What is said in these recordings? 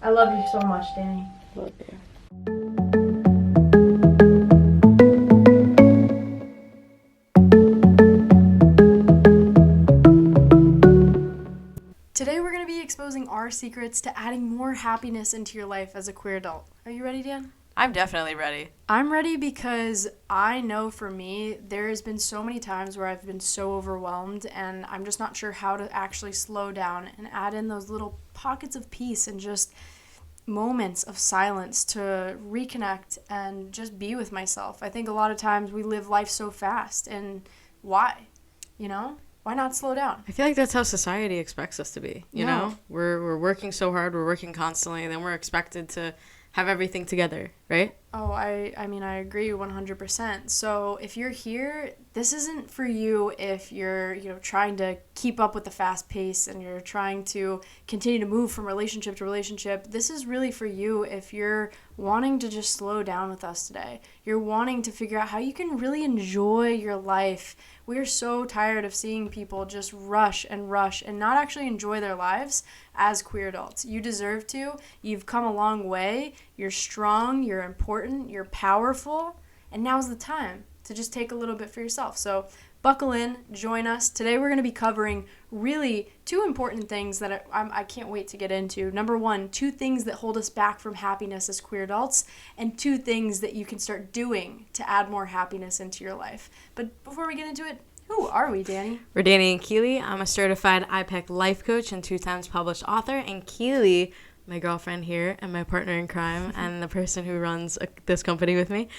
I love you so much, Danny. Love you. Today we're going to be exposing our secrets to adding more happiness into your life as a queer adult. Are you ready, Dan? I'm definitely ready. I'm ready because I know for me, there has been so many times where I've been so overwhelmed and I'm just not sure how to actually slow down and add in those little pockets of peace and just moments of silence to reconnect and just be with myself. I think a lot of times we live life so fast, and why? You know? Why not slow down? I feel like that's how society expects us to be, you know? We're working so hard, we're working constantly, and then we're expected to have everything together, right? Oh, I mean, I agree 100%. So if you're here, this isn't for you if you're, trying to keep up with the fast pace and you're trying to continue to move from relationship to relationship. This is really for you if you're wanting to just slow down with us today. You're wanting to figure out how you can really enjoy your life. We're so tired of seeing people just rush and not actually enjoy their lives as queer adults. You deserve to. You've come a long way. You're strong. You're important. You're powerful. And now's the time to just take a little bit for yourself. So buckle in. Join us. Today we're going to be covering really two important things that I can't wait to get into. Number one, 2 things that hold us back from happiness as queer adults, and 2 things that you can start doing to add more happiness into your life. But before we get into it, who are we, Danny? We're Danny and Keely. I'm a certified IPEC life coach and 2 times published author. And Keely, my girlfriend here and my partner in crime and the person who runs this company with me,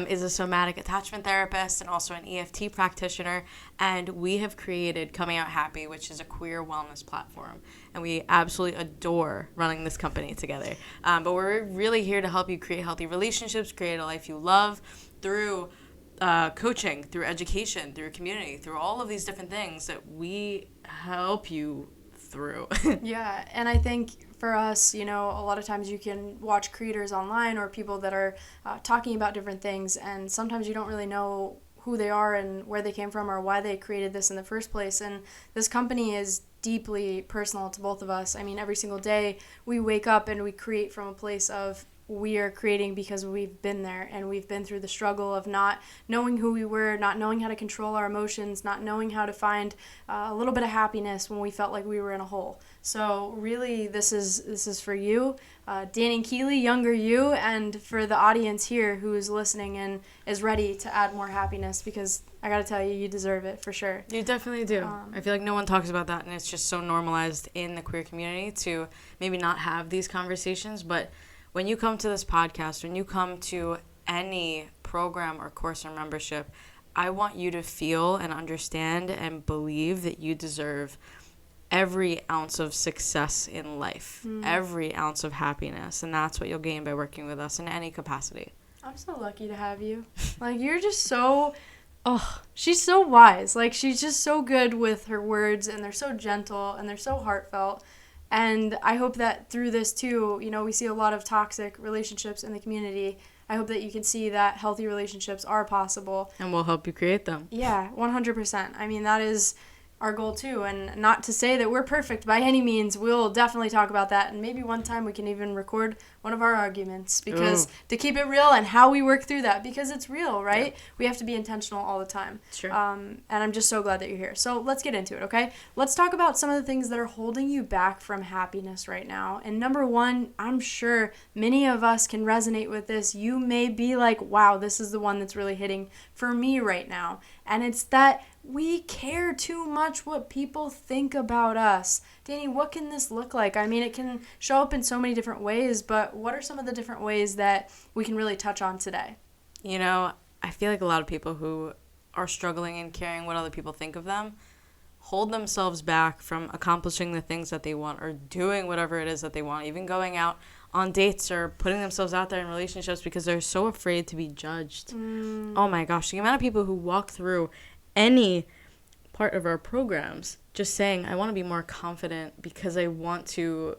is a somatic attachment therapist and also an EFT practitioner. And we have created Coming Out Happy, which is a queer wellness platform. And we absolutely adore running this company together. But we're really here to help you create healthy relationships, create a life you love through coaching, through education, through community, through all of these different things that we help you through. Yeah, and I think for us, a lot of times you can watch creators online or people that are talking about different things, and sometimes you don't really know who they are and where they came from or why they created this in the first place. And this company is deeply personal to both of us. I mean, every single day we wake up and we create from a place of we are creating because we've been there and we've been through the struggle of not knowing who we were, not knowing how to control our emotions, not knowing how to find a little bit of happiness when we felt like we were in a hole. So really, this is for you, Danny and Keely, younger you, and for the audience here who is listening and is ready to add more happiness, because I gotta tell you, you deserve it for sure. You definitely do. I feel like no one talks about that, and it's just so normalized in the queer community to maybe not have these conversations, but when you come to this podcast, when you come to any program or course or membership, I want you to feel and understand and believe that you deserve every ounce of success in life, every ounce of happiness, and that's what you'll gain by working with us in any capacity. I'm so lucky to have you. Like, you're just so... Oh, she's so wise. Like, she's just so good with her words, and they're so gentle, and they're so heartfelt. And I hope that through this, too, we see a lot of toxic relationships in the community. I hope that you can see that healthy relationships are possible. And we'll help you create them. Yeah, 100%. I mean, that is our goal, too. And not to say that we're perfect by any means. We'll definitely talk about that. And maybe one time we can even record one of our arguments. Because to keep it real and how we work through that. Because it's real, right? Yeah. We have to be intentional all the time. Sure. And I'm just so glad that you're here. So let's get into it, okay? Let's talk about some of the things that are holding you back from happiness right now. And number one, I'm sure many of us can resonate with this. You may be like, wow, this is the one that's really hitting for me right now. And it's that we care too much what people think about us. Danny, what can this look like? I mean, it can show up in so many different ways, but what are some of the different ways that we can really touch on today? I feel like a lot of people who are struggling and caring what other people think of them hold themselves back from accomplishing the things that they want or doing whatever it is that they want, even going out on dates or putting themselves out there in relationships because they're so afraid to be judged. Oh my gosh, the amount of people who walk through any part of our programs just saying, I want to be more confident because I want to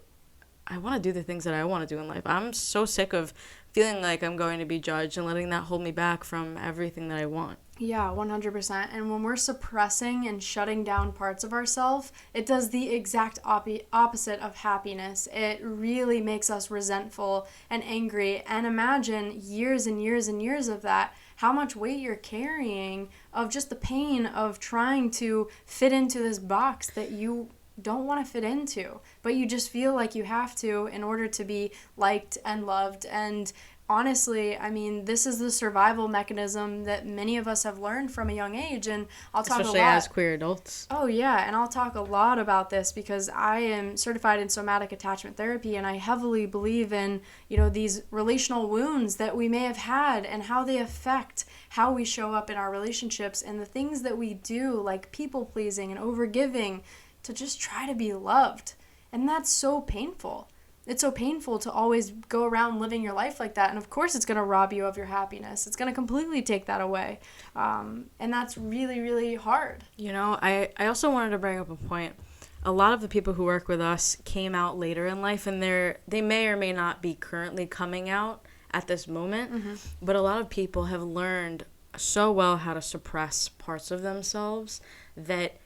do the things that I want to do in life. I'm so sick of feeling like I'm going to be judged and letting that hold me back from everything that I want. Yeah, 100%. And when we're suppressing and shutting down parts of ourselves, it does the exact opposite of happiness. It really makes us resentful and angry. And imagine years and years and years of that, how much weight you're carrying of just the pain of trying to fit into this box that you don't want to fit into, but you just feel like you have to in order to be liked and loved. And honestly, I mean, this is the survival mechanism that many of us have learned from a young age, and I'll talk Especially a lot. as queer adults. Oh yeah, and I'll talk a lot about this because I am certified in somatic attachment therapy, and I heavily believe in, these relational wounds that we may have had and how they affect how we show up in our relationships and the things that we do, like people pleasing and overgiving, to just try to be loved. And that's so painful. It's so painful to always go around living your life like that. And of course, it's going to rob you of your happiness. It's going to completely take that away. And that's really, really hard. I also wanted to bring up a point. A lot of the people who work with us came out later in life, and they may or may not be currently coming out at this moment. Mm-hmm. But a lot of people have learned so well how to suppress parts of themselves that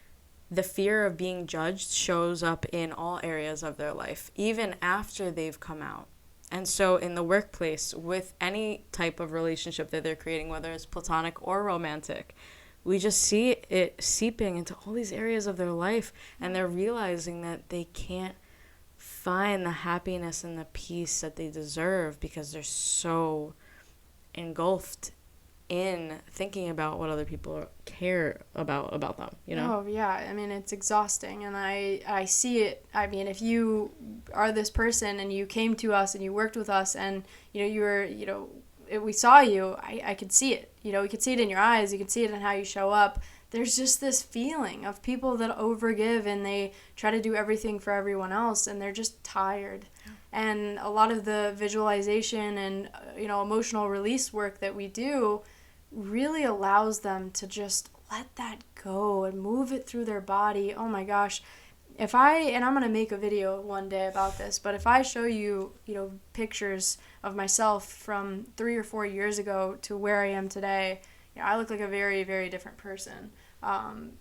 the fear of being judged shows up in all areas of their life, even after they've come out. And so in the workplace, with any type of relationship that they're creating, whether it's platonic or romantic, we just see it seeping into all these areas of their life, and they're realizing that they can't find the happiness and the peace that they deserve because they're so engulfed in thinking about what other people care about them, Oh, yeah. I mean, it's exhausting, and I see it. I mean, if you are this person and you came to us and you worked with us and, you were, we saw you, I could see it. We could see it in your eyes. You could see it in how you show up. There's just this feeling of people that overgive and they try to do everything for everyone else, and they're just tired. Yeah. And a lot of the visualization and, emotional release work that we do really allows them to just let that go and move it through their body. Oh my gosh. And I'm going to make a video one day about this, but if I show you, pictures of myself from 3 or 4 years ago to where I am today, I look like a very, very different person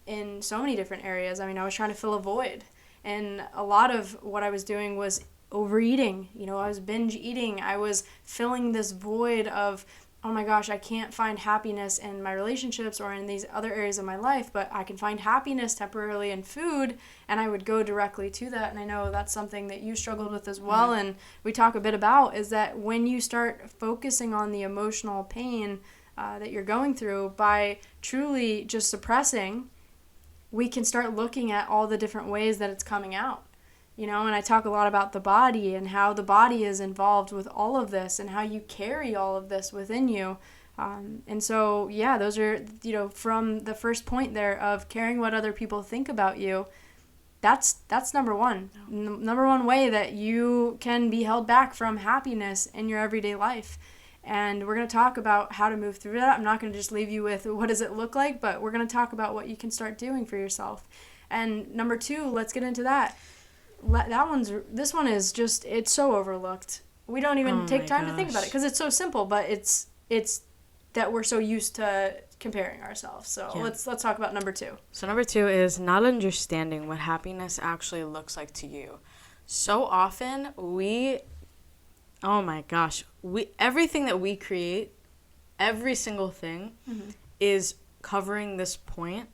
in so many different areas. I mean, I was trying to fill a void, and a lot of what I was doing was overeating. I was binge eating. I was filling this void of, oh my gosh, I can't find happiness in my relationships or in these other areas of my life, but I can find happiness temporarily in food, and I would go directly to that. And I know that's something that you struggled with as well, and we talk a bit about, is that when you start focusing on the emotional pain that you're going through by truly just suppressing, we can start looking at all the different ways that it's coming out. And I talk a lot about the body and how the body is involved with all of this and how you carry all of this within you. And so, yeah, those are, from the first point there of caring what other people think about you, that's number one. Number one way that you can be held back from happiness in your everyday life. And we're going to talk about how to move through that. I'm not going to just leave you with what does it look like, but we're going to talk about what you can start doing for yourself. And number two, let's get into that. This one is just, it's so overlooked. We don't even take time to think about it because it's so simple, but it's that we're so used to comparing ourselves. So yeah. Let's talk about number two. So number two is not understanding what happiness actually looks like to you. So often everything that we create, every single thing is covering this point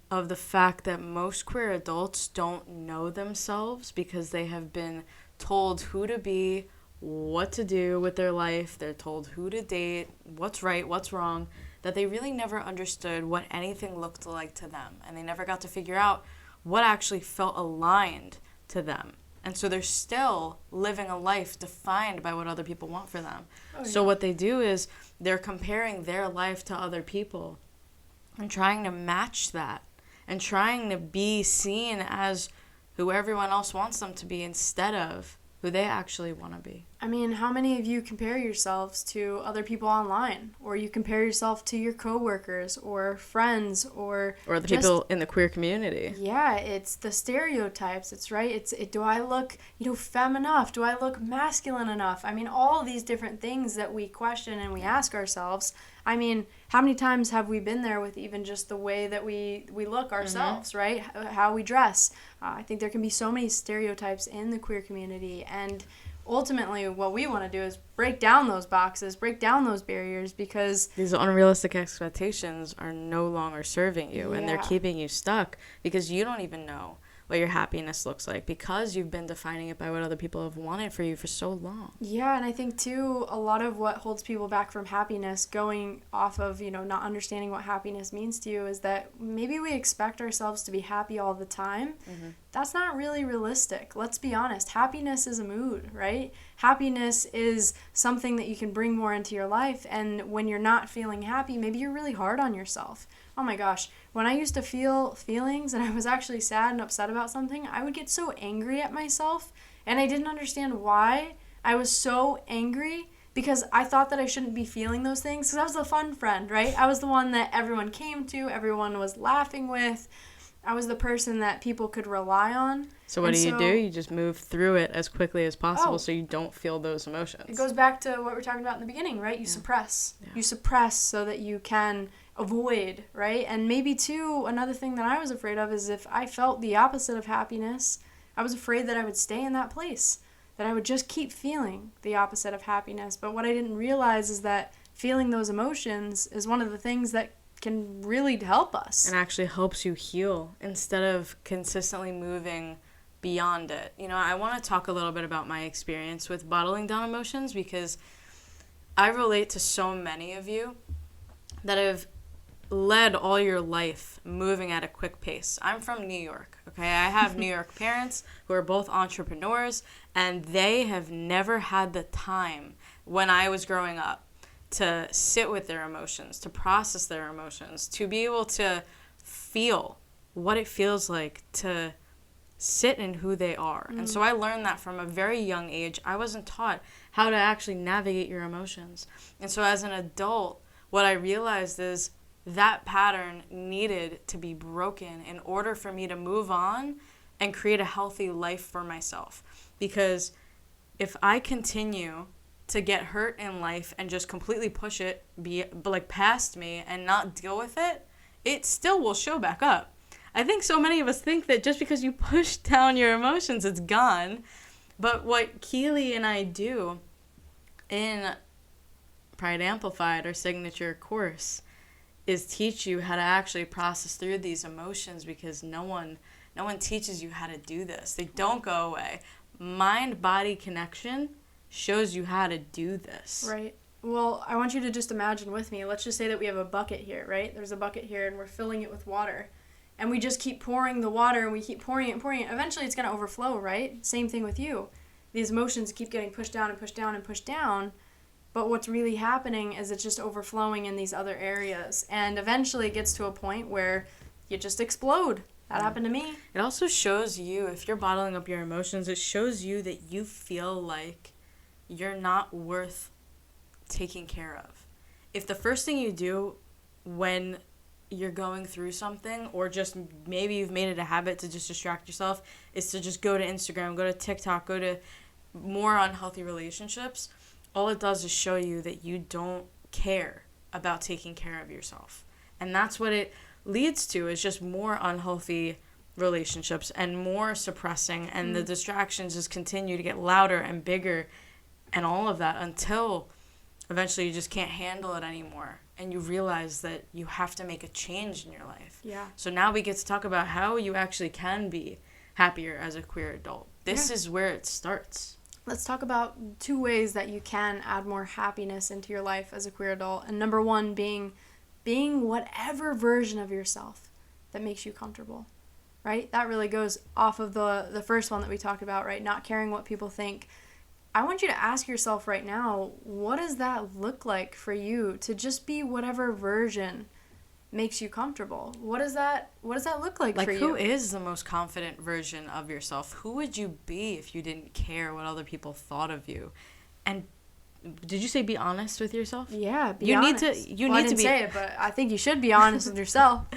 of the fact that most queer adults don't know themselves because they have been told who to be, what to do with their life. They're told who to date, what's right, what's wrong, that they really never understood what anything looked like to them. And they never got to figure out what actually felt aligned to them. And so they're still living a life defined by what other people want for them. Oh, yeah. So what they do is they're comparing their life to other people and trying to match that and trying to be seen as who everyone else wants them to be instead of who they actually want to be. I mean, how many of you compare yourselves to other people online, or you compare yourself to your coworkers or friends or the people in the queer community? Yeah, it's the stereotypes. It's right. Do I look, femme enough? Do I look masculine enough? I mean, all these different things that we question and we ask ourselves. I mean, how many times have we been there with even just the way that we look ourselves, right? How we dress. I think there can be so many stereotypes in the queer community, and ultimately what we want to do is break down those boxes, break down those barriers, because these unrealistic expectations are no longer serving you, and they're Yeah. keeping you stuck because you don't even know what your happiness looks like because you've been defining it by what other people have wanted for you for so long. Yeah, and I think too, a lot of what holds people back from happiness, going off of, not understanding what happiness means to you, is that maybe we expect ourselves to be happy all the time. That's not really realistic. Let's be honest. Happiness is a mood, right? Happiness is something that you can bring more into your life, and when you're not feeling happy, maybe you're really hard on yourself. Oh my gosh, when I used to feel feelings and I was actually sad and upset about something, I would get so angry at myself, and I didn't understand why I was so angry, because I thought that I shouldn't be feeling those things, because I was the fun friend, right? I was the one that everyone came to, everyone was laughing with. I was the person that people could rely on. So what do? You just move through it as quickly as possible so you don't feel those emotions. It goes back to what we were talking about in the beginning, right? You suppress. Yeah. You suppress so that you can avoid, right? And maybe, too, another thing that I was afraid of is if I felt the opposite of happiness, I was afraid that I would stay in that place, that I would just keep feeling the opposite of happiness. But what I didn't realize is that feeling those emotions is one of the things that can really help us. And actually helps you heal instead of consistently moving beyond it. I want to talk a little bit about my experience with bottling down emotions, because I relate to so many of you that have led all your life moving at a quick pace. I'm from New York, okay? I have New York parents who are both entrepreneurs, and they have never had the time when I was growing up to sit with their emotions, to process their emotions, to be able to feel what it feels like to sit in who they are. And so I learned that from a very young age. I wasn't taught how to actually navigate your emotions. And so as an adult, what I realized is that pattern needed to be broken in order for me to move on and create a healthy life for myself. Because if I continue to get hurt in life and just completely push it past me and not deal with it, it still will show back up. I think so many of us think that just because you push down your emotions, it's gone. But what Keely and I do in Pride Amplified, our signature course, is teach you how to actually process through these emotions, because no one teaches you how to do this. They don't go away. Mind-body connection shows you how to do this. Right. Well, I want you to just imagine with me. Let's just say that we have a bucket here, right? There's a bucket here, and we're filling it with water. And we just keep pouring the water, and we keep pouring it and pouring it. Eventually, it's going to overflow, right? Same thing with you. These emotions keep getting pushed down and pushed down and pushed down. But what's really happening is it's just overflowing in these other areas. And eventually, it gets to a point where you just explode. That happened to me. It also shows you, if you're bottling up your emotions, it shows you that you feel like you're not worth taking care of. If the first thing you do when you're going through something, or just maybe you've made it a habit to just distract yourself, is to just go to Instagram, go to TikTok, go to more unhealthy relationships, all it does is show you that you don't care about taking care of yourself. And that's what it leads to, is just more unhealthy relationships and more suppressing, and the distractions just continue to get louder and bigger and all of that, until eventually you just can't handle it anymore and you realize that you have to make a change in your life. Yeah. So now we get to talk about how you actually can be happier as a queer adult. This is where it starts. Let's talk about 2 ways that you can add more happiness into your life as a queer adult. And number 1 being whatever version of yourself that makes you comfortable, right? That really goes off of the first one that we talked about, right? Not caring what people think. I want you to ask yourself right now, what does that look like for you to just be whatever version makes you comfortable? What does that look like for you? Who is the most confident version of yourself? Who would you be if you didn't care what other people thought of you? And did you say be honest with yourself? Yeah, be honest. I didn't say it, but I think you should be honest with yourself.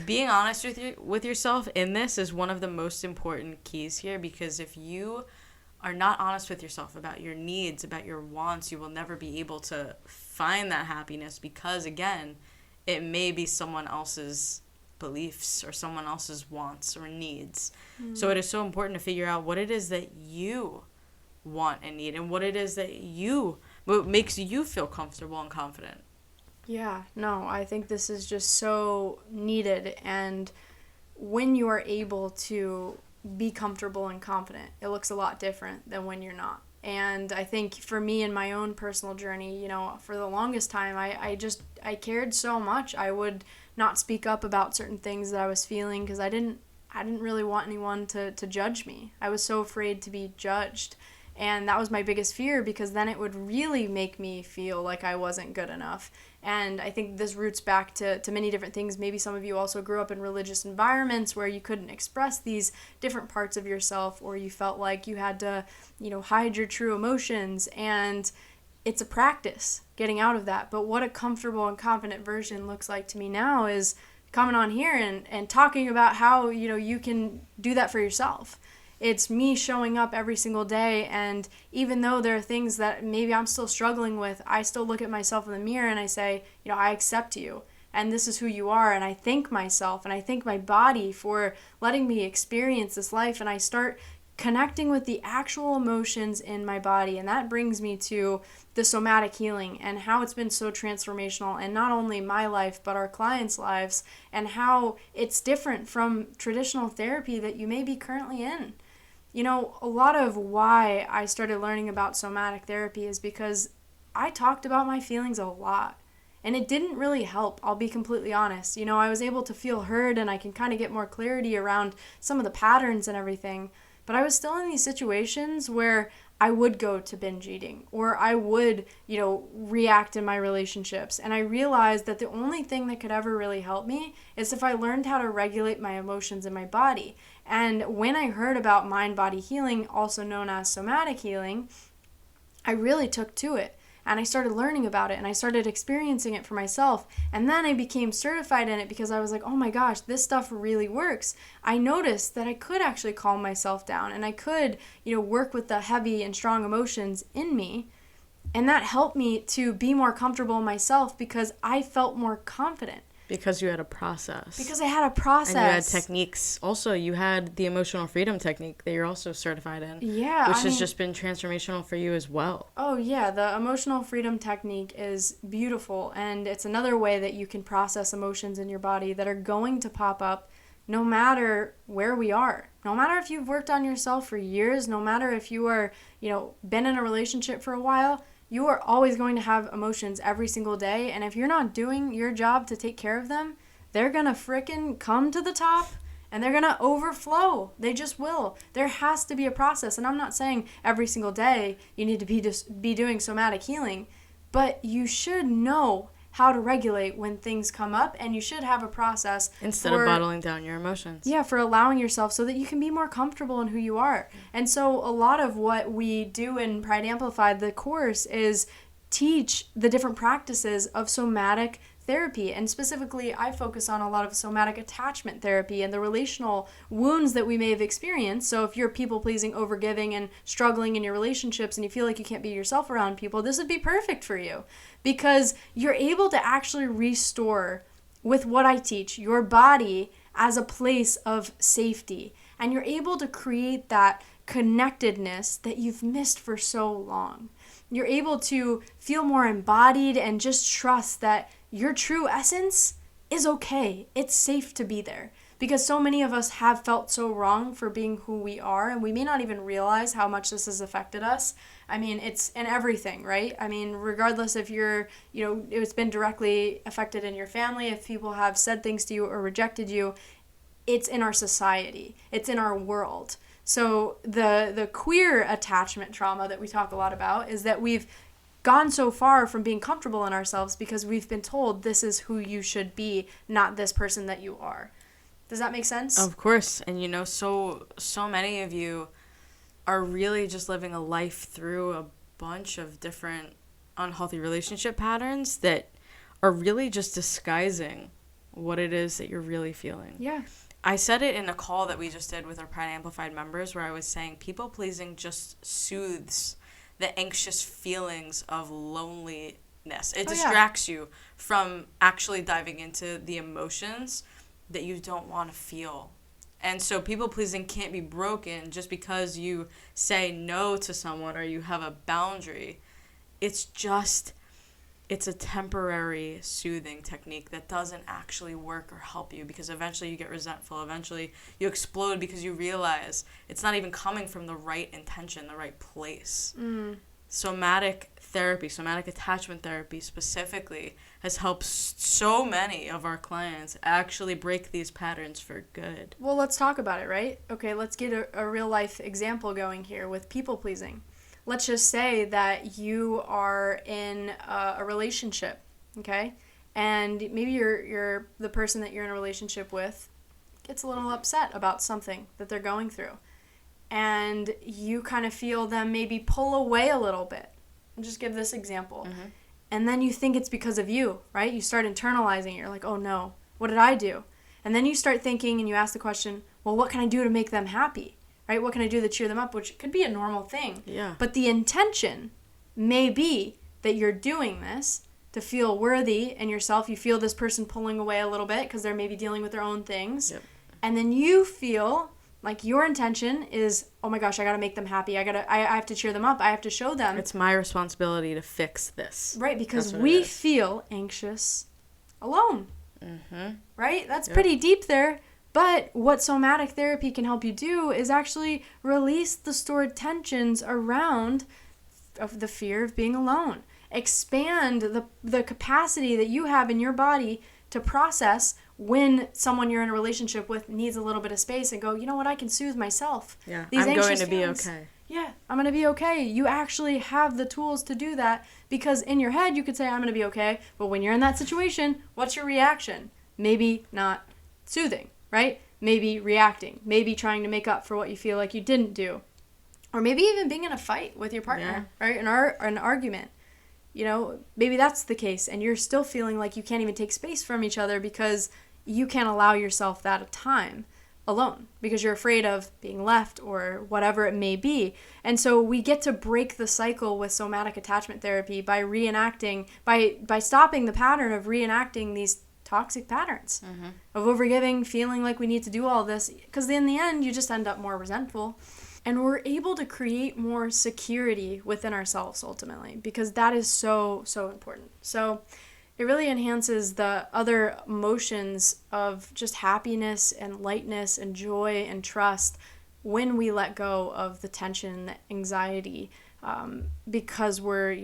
Being honest with yourself in this is one of the most important keys here, because if you are not honest with yourself about your needs, about your wants, you will never be able to find that happiness because, again, it may be someone else's beliefs or someone else's wants or needs. So it is so important to figure out what it is that you want and need and what it is that what makes you feel comfortable and confident. Yeah, no, I think this is just so needed. And when you are able to be comfortable and confident, it looks a lot different than when you're not. And I think for me in my own personal journey, for the longest time, I cared so much. I would not speak up about certain things that I was feeling because I didn't really want anyone to judge me. I was so afraid to be judged. And that was my biggest fear because then it would really make me feel like I wasn't good enough. And I think this roots back to many different things. Maybe some of you also grew up in religious environments where you couldn't express these different parts of yourself, or you felt like you had to, hide your true emotions. And it's a practice getting out of that. But what a comfortable and confident version looks like to me now is coming on here and talking about how, you can do that for yourself. It's me showing up every single day, and even though there are things that maybe I'm still struggling with, I still look at myself in the mirror and I say, I accept you, and this is who you are, and I thank myself, and I thank my body for letting me experience this life, and I start connecting with the actual emotions in my body, and that brings me to the somatic healing and how it's been so transformational in not only my life, but our clients' lives, and how it's different from traditional therapy that you may be currently in. A lot of why I started learning about somatic therapy is because I talked about my feelings a lot. And it didn't really help, I'll be completely honest. I was able to feel heard and I can kind of get more clarity around some of the patterns and everything. But I was still in these situations where I would go to binge eating or I would, react in my relationships. And I realized that the only thing that could ever really help me is if I learned how to regulate my emotions in my body. And when I heard about mind-body healing, also known as somatic healing, I really took to it. And I started learning about it and I started experiencing it for myself. And then I became certified in it because I was like, oh my gosh, this stuff really works. I noticed that I could actually calm myself down and I could, work with the heavy and strong emotions in me. And that helped me to be more comfortable in myself because I felt more confident. Because you had a process. Because I had a process. And you had techniques. Also, you had the emotional freedom technique that you're also certified in. Yeah. Which has just been transformational for you as well. Oh, yeah. The emotional freedom technique is beautiful. And it's another way that you can process emotions in your body that are going to pop up no matter where we are. No matter if you've worked on yourself for years, no matter if you are, been in a relationship for a while, you are always going to have emotions every single day, and if you're not doing your job to take care of them, they're gonna frickin' come to the top, and they're gonna overflow. They just will. There has to be a process, and I'm not saying every single day you need to be doing somatic healing, but you should know how to regulate when things come up, and you should have a process instead of bottling down your emotions. Yeah, for allowing yourself so that you can be more comfortable in who you are. And so a lot of what we do in Pride Amplified, the course, is teach the different practices of somatic therapy. And specifically, I focus on a lot of somatic attachment therapy and the relational wounds that we may have experienced. So if you're people-pleasing, overgiving, and struggling in your relationships and you feel like you can't be yourself around people, this would be perfect for you because you're able to actually restore, with what I teach, your body as a place of safety. And you're able to create that connectedness that you've missed for so long. You're able to feel more embodied and just trust that your true essence is okay. It's safe to be there. Because so many of us have felt so wrong for being who we are, and we may not even realize how much this has affected us. I mean, it's in everything, right? I mean, regardless if you're, it's been directly affected in your family, if people have said things to you or rejected you, it's in our society. It's in our world. So the queer attachment trauma that we talk a lot about is that we've gone so far from being comfortable in ourselves because we've been told this is who you should be, not this person that you are. Does that make sense? Of course. And so many of you are really just living a life through a bunch of different unhealthy relationship patterns that are really just disguising what it is that you're really feeling. Yeah. I said it in a call that we just did with our Pride Amplified members where I was saying people pleasing just soothes the anxious feelings of loneliness. It distracts you from actually diving into the emotions that you don't want to feel. And so people pleasing can't be broken just because you say no to someone or you have a boundary. It's a temporary soothing technique that doesn't actually work or help you, because eventually you get resentful. Eventually you explode because you realize it's not even coming from the right intention, the right place. Somatic therapy, somatic attachment therapy specifically, has helped so many of our clients actually break these patterns for good. Well, let's talk about it, right? Okay, let's get a real life example going here with people pleasing. Let's just say that you are in a relationship, okay? And maybe you're the person that you're in a relationship with gets a little upset about something that they're going through. And you kind of feel them maybe pull away a little bit. I'll just give this example. And then you think it's because of you, right? You start internalizing it. You're like, oh no, what did I do? And then you start thinking and you ask the question, well, what can I do to make them happy? Right? What can I do to cheer them up? Which could be a normal thing. Yeah. But the intention may be that you're doing this to feel worthy in yourself. You feel this person pulling away a little bit because they're maybe dealing with their own things. Yep. And then you feel like your intention is, oh my gosh, I got to make them happy. I have to cheer them up. I have to show them. It's my responsibility to fix this. Right, because we feel anxious alone. Right? That's pretty deep there. But what somatic therapy can help you do is actually release the stored tensions around of the fear of being alone. Expand the capacity that you have in your body to process when someone you're in a relationship with needs a little bit of space and go, you know what, I can soothe myself. Yeah, These I'm going anxious to be feelings, okay. Yeah, I'm going to be okay. You actually have the tools to do that, because in your head you could say, I'm going to be okay. But when you're in that situation, what's your reaction? Maybe not soothing, right? Maybe reacting. Maybe trying to make up for what you feel like you didn't do. Or maybe even being in a fight with your partner, right? An argument. You know, maybe that's the case, and you're still feeling like you can't even take space from each other because you can't allow yourself that time alone because you're afraid of being left or whatever it may be. And so we get to break the cycle with somatic attachment therapy by by stopping the pattern of reenacting these toxic patterns of overgiving, feeling like we need to do all this, because in the end you just end up more resentful. And we're able to create more security within ourselves ultimately, because that is so, so important. So it really enhances the other emotions of just happiness and lightness and joy and trust when we let go of the tension, the anxiety, because we're,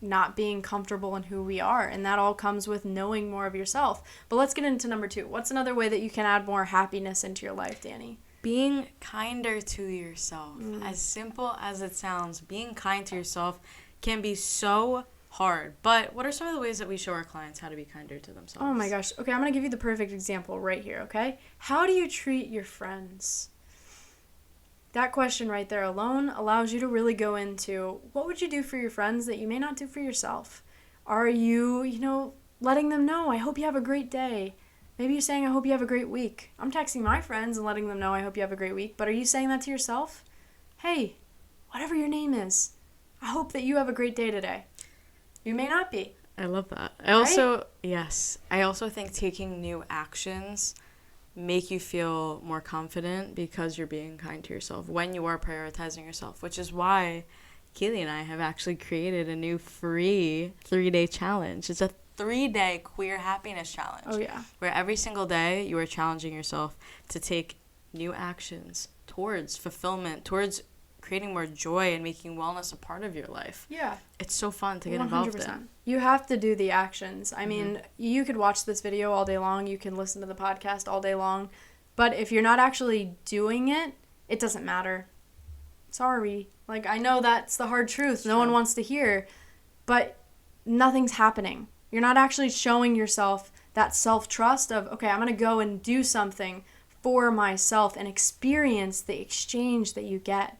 not being comfortable in who we are. And that all comes with knowing more of yourself. But let's get into number 2. What's another way that you can add more happiness into your life, Danny? Being kinder to yourself. As simple as it sounds, being kind to yourself can be so hard. But what are some of the ways that we show our clients how to be kinder to themselves? Oh my gosh. Okay, I'm going to give you the perfect example right here, okay? How do you treat your friends? That question right there alone allows you to really go into what would you do for your friends that you may not do for yourself? Are you, letting them know, I hope you have a great day? Maybe you're saying, I hope you have a great week. I'm texting my friends and letting them know, I hope you have a great week. But are you saying that to yourself? Hey, whatever your name is, I hope that you have a great day today. You may not be. I love that. I also think taking new actions make you feel more confident because you're being kind to yourself when you are prioritizing yourself, which is why Keely and I have actually created a new free 3-day challenge. It's a 3-day queer happiness challenge. Oh, yeah. Where every single day you are challenging yourself to take new actions towards fulfillment, towards creating more joy and making wellness a part of your life. Yeah. It's so fun to get involved in. You have to do the actions. I mean, you could watch this video all day long. You can listen to the podcast all day long. But if you're not actually doing it, it doesn't matter. Sorry. I know that's the hard truth. No one wants to hear. But nothing's happening. You're not actually showing yourself that self-trust of, okay, I'm going to go and do something for myself and experience the exchange that you get.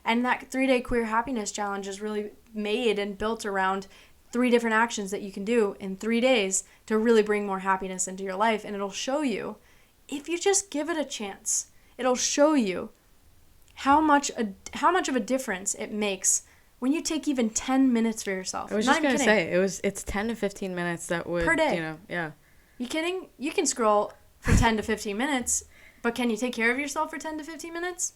And that 3-day queer happiness challenge is really made and built around 3 different actions that you can do in 3 days to really bring more happiness into your life. And it'll show you if you just give it a chance, it'll show you how much of a difference it makes when you take even 10 minutes for yourself. I was just going to say, it's 10 to 15 minutes that would, per day. Yeah. You kidding? You can scroll for 10 to 15 minutes, but can you take care of yourself for 10 to 15 minutes?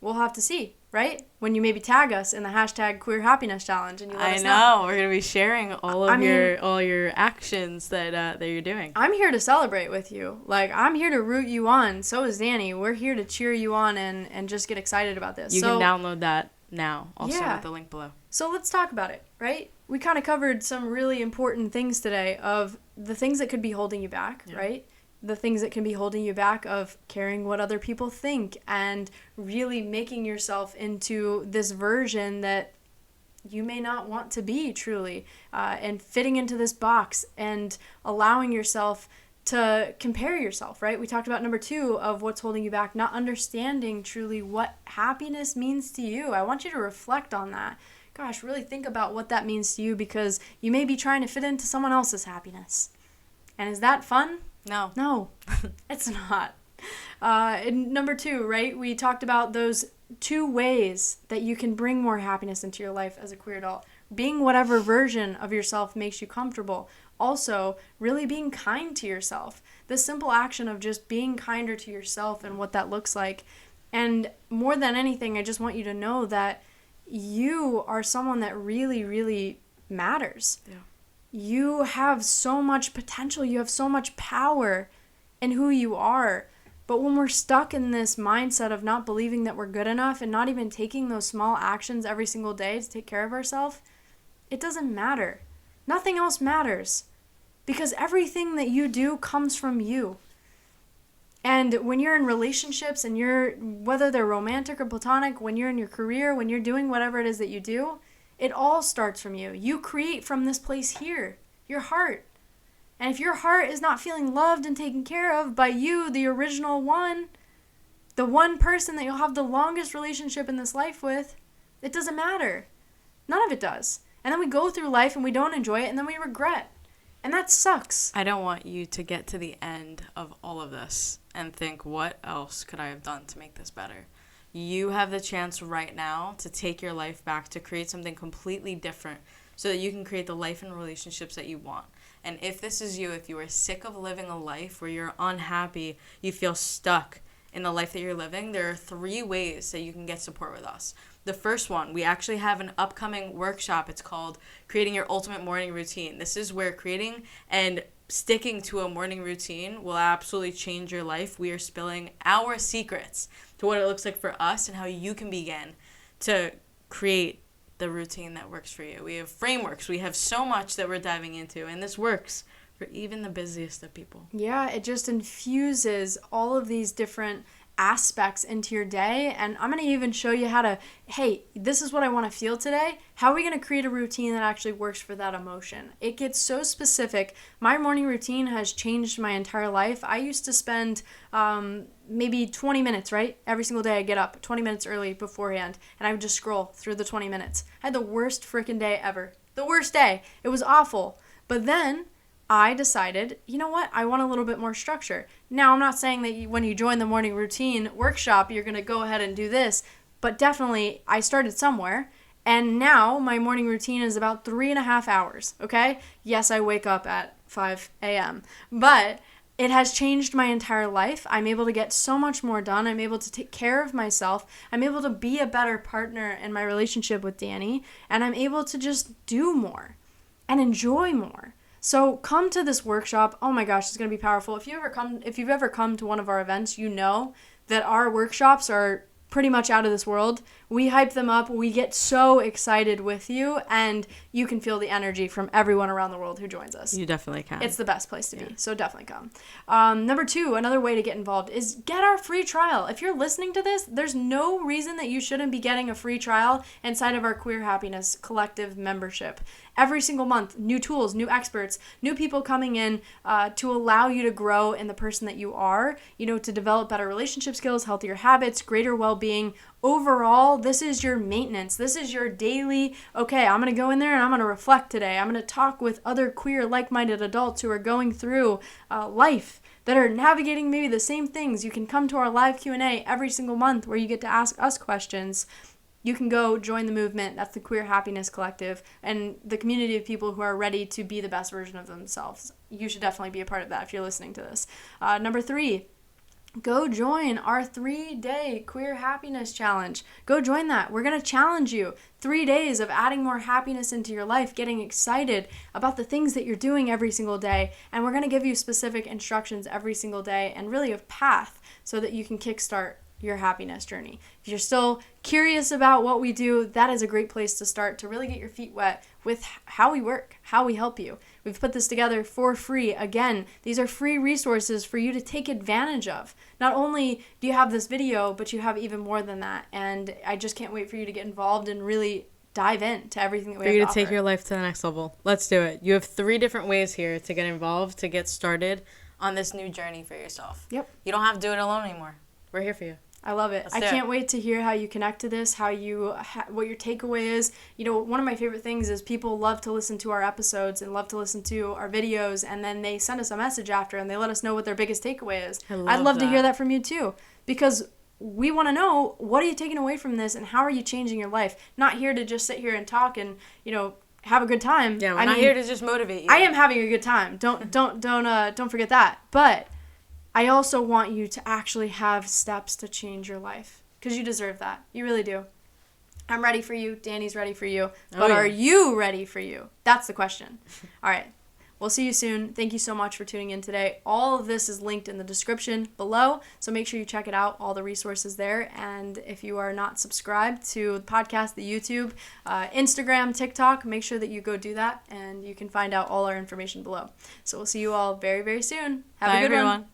We'll have to see, right? When you maybe tag us in the hashtag Queer Happiness Challenge and you let us know. I know. We're going to be sharing all your actions that you're doing. I'm here to celebrate with you. Like, I'm here to root you on. So is Danny. We're here to cheer you on and just get excited about this. You can download that now, also with the link below. So let's talk about it, right? We kind of covered some really important things today of the things that could be holding you back, right? The things that can be holding you back of caring what other people think and really making yourself into this version that you may not want to be truly, and fitting into this box and allowing yourself to compare yourself, right? We talked about number 2 of what's holding you back, not understanding truly what happiness means to you. I want you to reflect on that. Gosh, really think about what that means to you, because you may be trying to fit into someone else's happiness. And is that fun? No, it's not. And number 2, right? We talked about those 2 ways that you can bring more happiness into your life as a queer adult. Being whatever version of yourself makes you comfortable. Also, really being kind to yourself. The simple action of just being kinder to yourself and what that looks like. And more than anything, I just want you to know that you are someone that really, really matters. Yeah. You have so much potential. You have so much power in who you are. But when we're stuck in this mindset of not believing that we're good enough and not even taking those small actions every single day to take care of ourselves, it doesn't matter. Nothing else matters, because everything that you do comes from you. And when you're in relationships and whether they're romantic or platonic, when you're in your career, when you're doing whatever it is that you do, it all starts from you. You create from this place here, your heart. And if your heart is not feeling loved and taken care of by you, the original one, the one person that you'll have the longest relationship in this life with, it doesn't matter. None of it does. And then we go through life and we don't enjoy it, and then we regret. And that sucks. I don't want you to get to the end of all of this and think, what else could I have done to make this better? You have the chance right now to take your life back, to create something completely different so that you can create the life and relationships that you want. And if this is you, if you are sick of living a life where you're unhappy, you feel stuck in the life that you're living, there are 3 ways that you can get support with us. The first one, we actually have an upcoming workshop. It's called Creating Your Ultimate Morning Routine. This is where creating and sticking to a morning routine will absolutely change your life. We are spilling our secrets to what it looks like for us and how you can begin to create the routine that works for you. We have frameworks. We have so much that we're diving into, and this works for even the busiest of people. Yeah, it just infuses all of these different aspects into your day, and I'm going to even show you how to, hey, this is what I want to feel today. How are we going to create a routine that actually works for that emotion? It gets so specific. My morning routine has changed my entire life. I used to spend maybe 20 minutes, right? Every single day I get up 20 minutes early beforehand, and I would just scroll through the 20 minutes. I had the worst freaking day ever. The worst day. It was awful. But then I decided, you know what, I want a little bit more structure. Now, I'm not saying that when you join the morning routine workshop, you're going to go ahead and do this, but definitely I started somewhere, and now my morning routine is about 3.5 hours, okay? Yes, I wake up at 5 a.m., but it has changed my entire life. I'm able to get so much more done. I'm able to take care of myself. I'm able to be a better partner in my relationship with Danny, and I'm able to just do more and enjoy more. So come to this workshop. Oh my gosh, it's going to be powerful. If you've ever come to one of our events, you know that our workshops are pretty much out of this world. We hype them up. We get so excited with you, and you can feel the energy from everyone around the world who joins us. You definitely can. It's the best place to be, so definitely come. Number 2, another way to get involved is get our free trial. If you're listening to this, there's no reason that you shouldn't be getting a free trial inside of our Queer Happiness Collective membership. Every single month, new tools, new experts, new people coming in to allow you to grow in the person that you are, to develop better relationship skills, healthier habits, greater well-being, well-being. Overall, this is your maintenance. This is your daily, okay, I'm going to go in there and I'm going to reflect today. I'm going to talk with other queer, like-minded adults who are going through life, that are navigating maybe the same things. You can come to our live Q&A every single month where you get to ask us questions. You can go join the movement. That's the Queer Happiness Collective, and the community of people who are ready to be the best version of themselves. You should definitely be a part of that if you're listening to this. Number 3, go join our 3-day Queer Happiness Challenge. Go join that. We're going to challenge you. 3 days of adding more happiness into your life, getting excited about the things that you're doing every single day. And we're going to give you specific instructions every single day and really a path so that you can kickstart your happiness journey. If you're still curious about what we do, that is a great place to start to really get your feet wet with how we work, how we help you. We've put this together for free. Again, these are free resources for you to take advantage of. Not only do you have this video, but you have even more than that. And I just can't wait for you to get involved and really dive into everything that we have to offer. For you to take your life to the next level. Let's do it. You have 3 different ways here to get involved, to get started on this new journey for yourself. Yep. You don't have to do it alone anymore. We're here for you. I love it. I can't wait to hear how you connect to this, how you what your takeaway is. You know, one of my favorite things is people love to listen to our episodes and love to listen to our videos, and then they send us a message after and they let us know what their biggest takeaway is. I'd love to hear that from you too, because we want to know, what are you taking away from this and how are you changing your life? Not here to just sit here and talk and, you know, have a good time. Yeah, we're not here to just motivate you. I am having a good time. Don't forget that. But I also want you to actually have steps to change your life, because you deserve that. You really do. I'm ready for you. Danny's ready for you. But are you ready for you? That's the question. All right. We'll see you soon. Thank you so much for tuning in today. All of this is linked in the description below, so make sure you check it out, all the resources there. And if you are not subscribed to the podcast, the YouTube, Instagram, TikTok, make sure that you go do that, and you can find out all our information below. So we'll see you all very, very soon. Have a good one.